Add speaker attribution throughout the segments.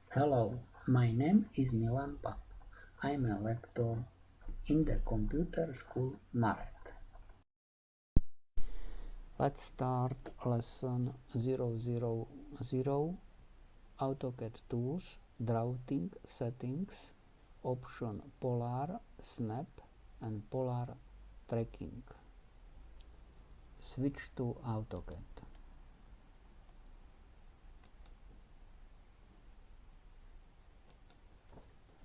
Speaker 1: Hello, my name is Milan Pap. I'm a lecturer in the computer school Maret. Let's start lesson 000 AutoCAD tools, drawing settings, option polar, snap and polar tracking. Switch to AutoCAD.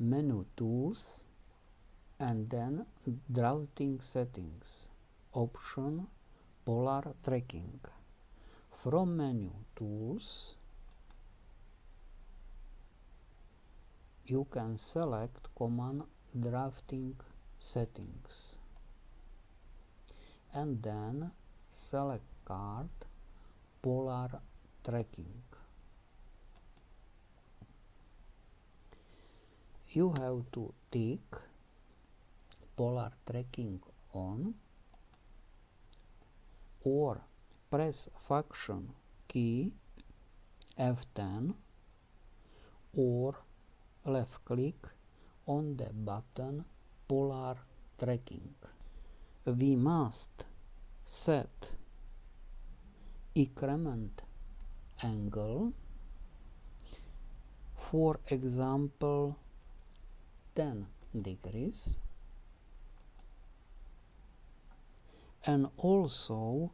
Speaker 1: Menu tools and then drawing settings, option polar tracking. From menu tools you can select command drafting settings and then select card polar tracking. You have to tick polar tracking on or press function key F10 or left click on the button polar tracking. We must set increment angle, for example 10 degrees, and also